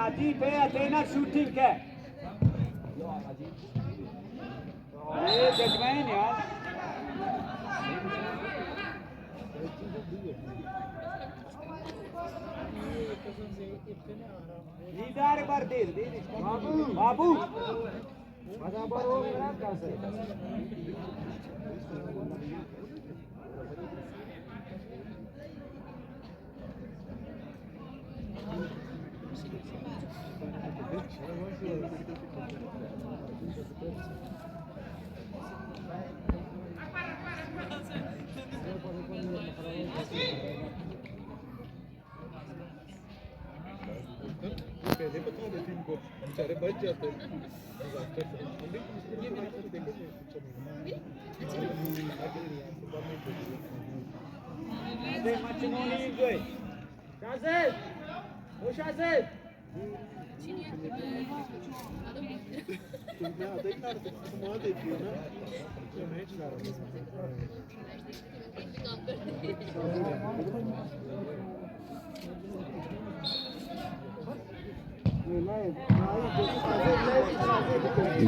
आजी पे अटेनर शूटिंग है ये जजमैन यार लीडर पर दे बाबू बराबर हो गया कैसे पहले बता देते इनको बेचारे बच जाते हैं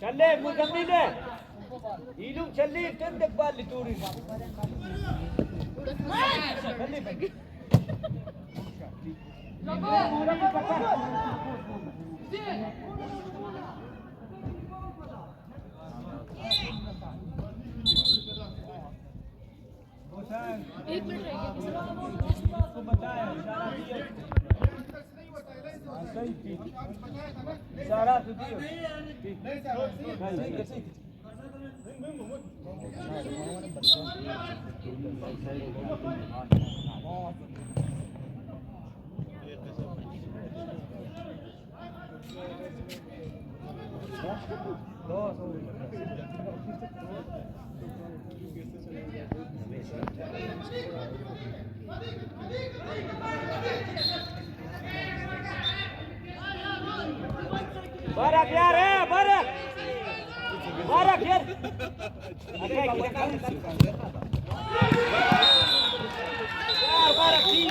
चले मुजम्मिल है इलू चली तक बाल लितूरी एक मिनट को बताया इशारा तो दियो Barak yaar, Barak. Barak yaar. यार बारक टीम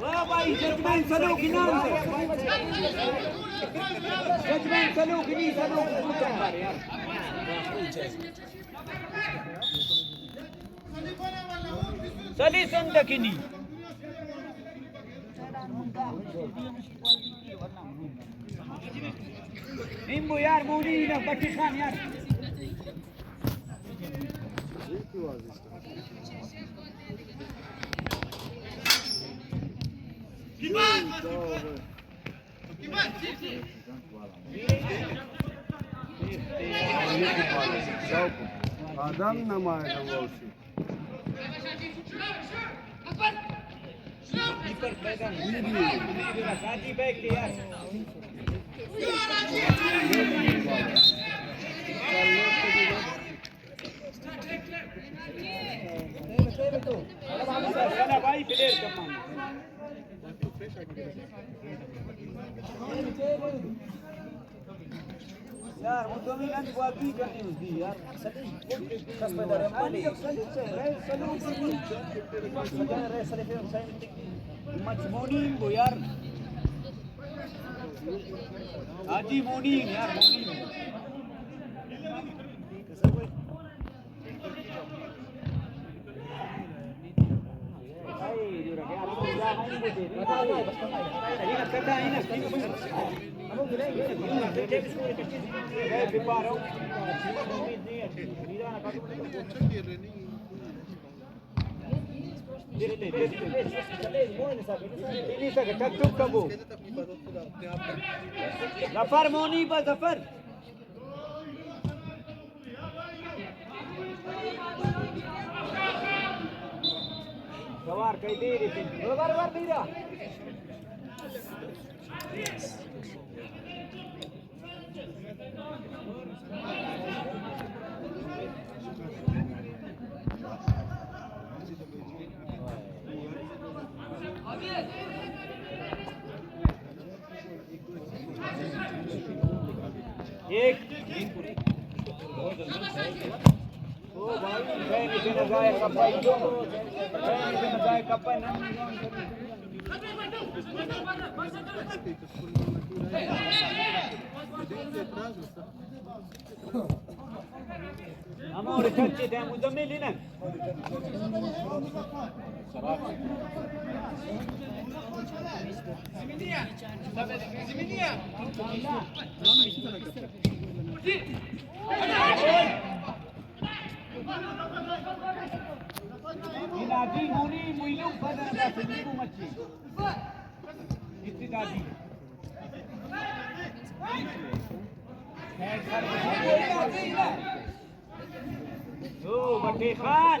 वाह भाई जजमान सलो की नाम से जजमान सलो की नहीं सलो यार सली संदकिनी निम्बू यार मूली ना बट्टी खान यार Adam namayda olsun. कीपर मैदान काजी बैग के यार भाई प्लेयर कमान यार वो dominan buat tiga ni यार kas pada remali match morning bu यार Haji morning यार morning Zafar Moni ba Zafar Sawar kay diri bar dira एक ओ भाई मैं नीचे न जाए कप्पा इधर मैं नीचे न जाए कप्पा ना amore cacce te muzammil hina Inaji muni muilum pada dah seminggu macam itu tadi oh Bate Khan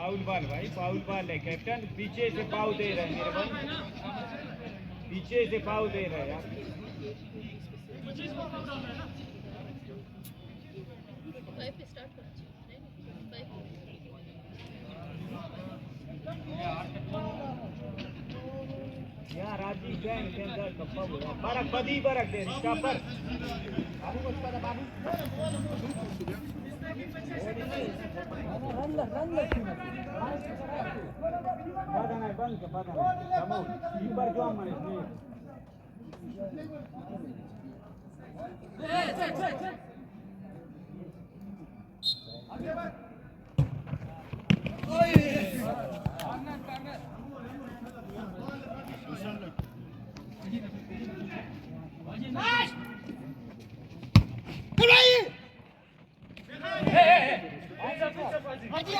foul ball भाई फाउल बॉल है कैप्टन पीछे से फाउल दे रहे हैं मेरे भाई पीछे से फाउल दे रहे हैं यार यार राजीव जैन के अंदर कप्पा हुआ बरक बदी बरक दे इसका पर बाबू कुछ पता बाबू run pada naik bang pada kamu kiper jo amane Haji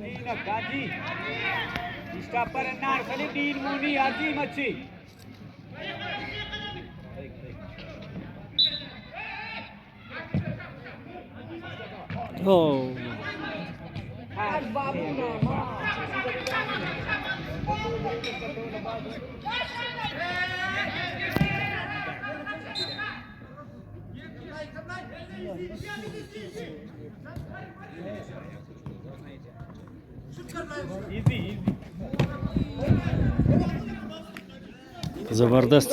Ina kaji. Stopper enar kali din muni aji machi. Oh, Babu nama. Easy. ज़बरदस्त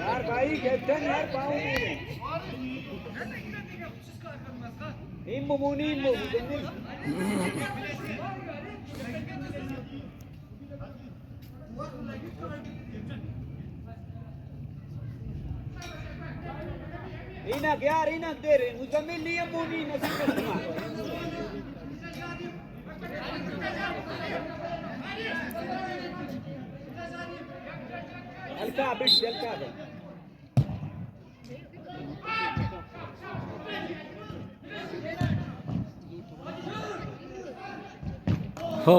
यार भाई कैप्टन यार पाऊं इम्बू मुनी इम्बू Inak यार inak दे रहे मुजम्मिल नहीं मुनी नसीब करना हल्का बिट हल्का हो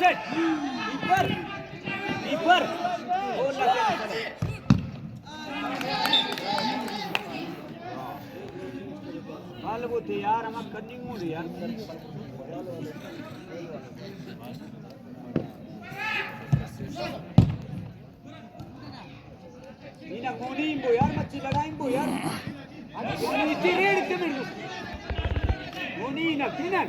Set. Keeper. Oh lagi. Malu tu yaar, amat cunning mudi yaar. Ina koni imbu yaar, macchi laga imbu yaar. Koni iti read kemiru. Koni ina kinan.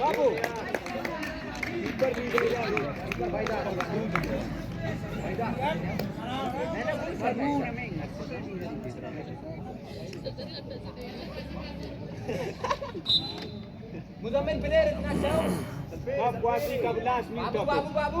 Babu. Muzammil player इतना Shaw Babu guasi ka last minute बाबू बाबू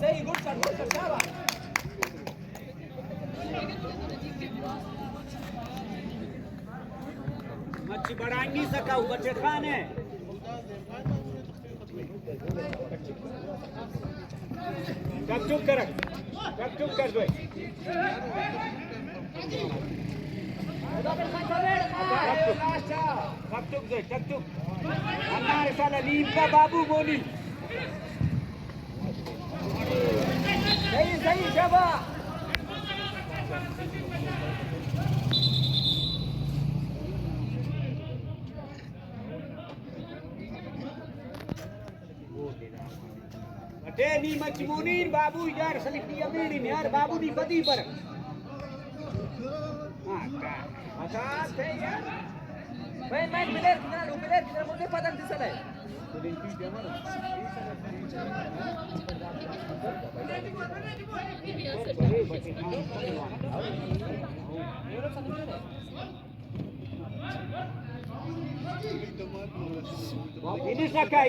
सही good shot शाबाश मच्छी बढ़ा नहीं सका वो बच्चे खान है चुप कर दो चुप हमारे साला नीम का बाबू बोली सही शाबाश Ni macmunin babu jar salip diaminin yaar babu di badi par atas है यार मैं प्लेयर कितना मुझे पता नहीं चला ini sakai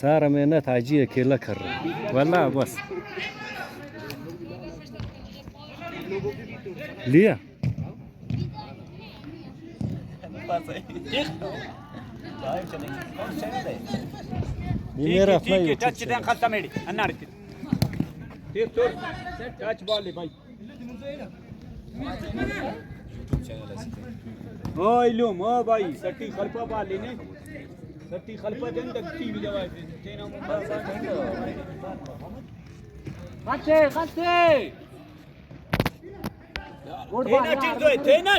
सारा मेहनत हाजी अकेला कर रहा है वल्ला बस लिया ये मेरा अपना ही टच दें खत्म है अन्नार ठीक तो टच बॉल ले भाई ओ इलुम ओ भाई सट्टी खलपा बॉल लेने सट्टी खलपा देन तक टीवी जवाब तेना खाते खाते तेना चीज है तेना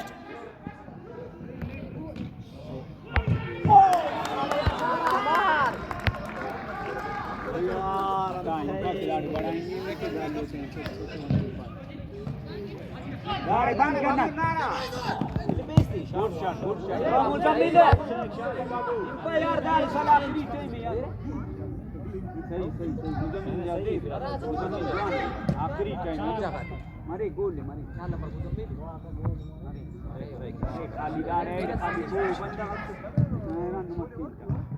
यार बंद करना शॉट शॉट मुजम्मिल यार दार सलाम बीते में यार सही मुजम्मिल जल्दी आखिरी टाइम मारे गोल ले मारे क्या नंबर मुजम्मिल खाली दार है खाली वो बंदा मेरा नंबर 3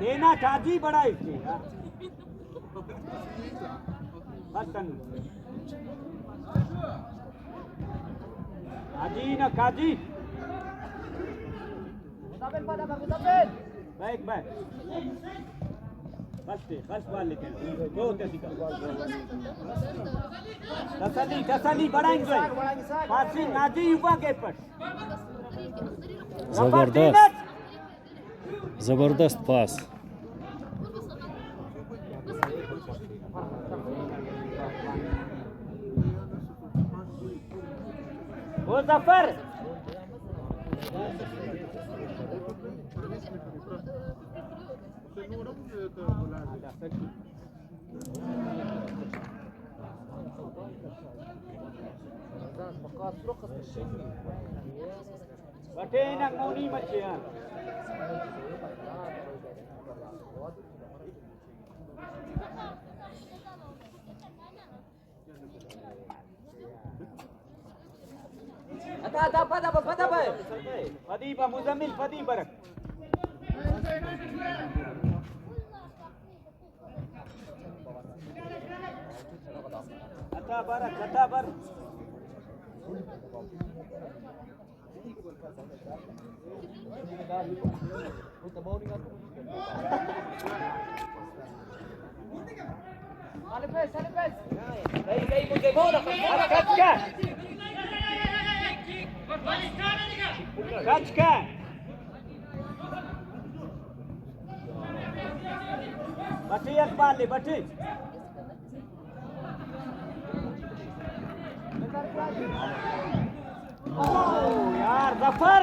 देना काजी बड़ा इसके बर्तन काजी ना काजी baik baik pasti balik go tesika tasali बढ़ाएंगे पासिंग नाजी युवा के पर जबरदस्त पास ओ Zafar Batenak mau ni macam ada apa? Fadi Pak Muzammil, Fadi Barak. Kata Barak. Alipes. Dai मुझे बोला Kachka. Bati Akbar le bati. Oh यार जफर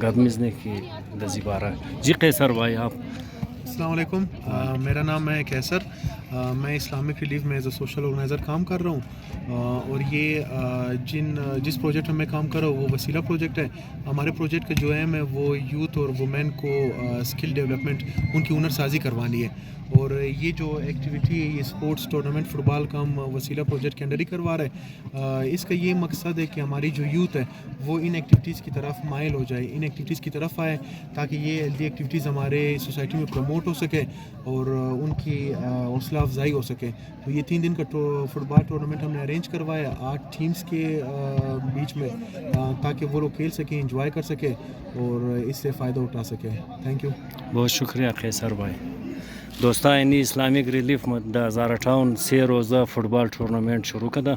गदमिजने की दजीबारा जी कैसर भाई आप अस्सलाम वालेकुम मेरा नाम है कैसर मैं इस्लामिक रिलीफ में एज अ सोशल ऑर्गेनाइज़र काम कर रहा हूँ और ये जिस प्रोजेक्ट में मैं काम कर रहा हूँ वो वसीला प्रोजेक्ट है। हमारे प्रोजेक्ट का जो एम है वो यूथ और वुमेन को स्किल डेवलपमेंट, उनकी हुनर साजी करवानी है। और ये जो एक्टिविटी है ये स्पोर्ट्स टूर्नामेंट फ़ुटबॉल का हम वसीला प्रोजेक्ट के अंडर ही करवा रहे हैं। इसका ये मकसद है कि हमारी जो यूथ है वो इन एक्टिविटीज़ की तरफ माइल हो जाए, इन एक्टिविटीज़ की तरफ आए, ताकि ये हेल्दी एक्टिविटीज़ हमारे सोसाइटी में प्रमोट हो सके और उनकी हौसला अफजाई हो सके। तो ये 3 दिन का फुटबॉल टूर्नामेंट हमने अरेंज करवाया 8 टीम्स के बीच में, ताकि वो लोग खेल सकें, इंजॉय कर सके और इससे फ़ायदा उठा सके। Thank you. बहुत शुक्रिया कैसर भाई। दोस्तान इनी इस्लामिक रिलीफ में 2018 3 रोज़ा फुटबॉल टूर्नामेंट शुरू कदा।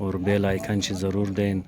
और बेल आइकन से ज़रूर दें।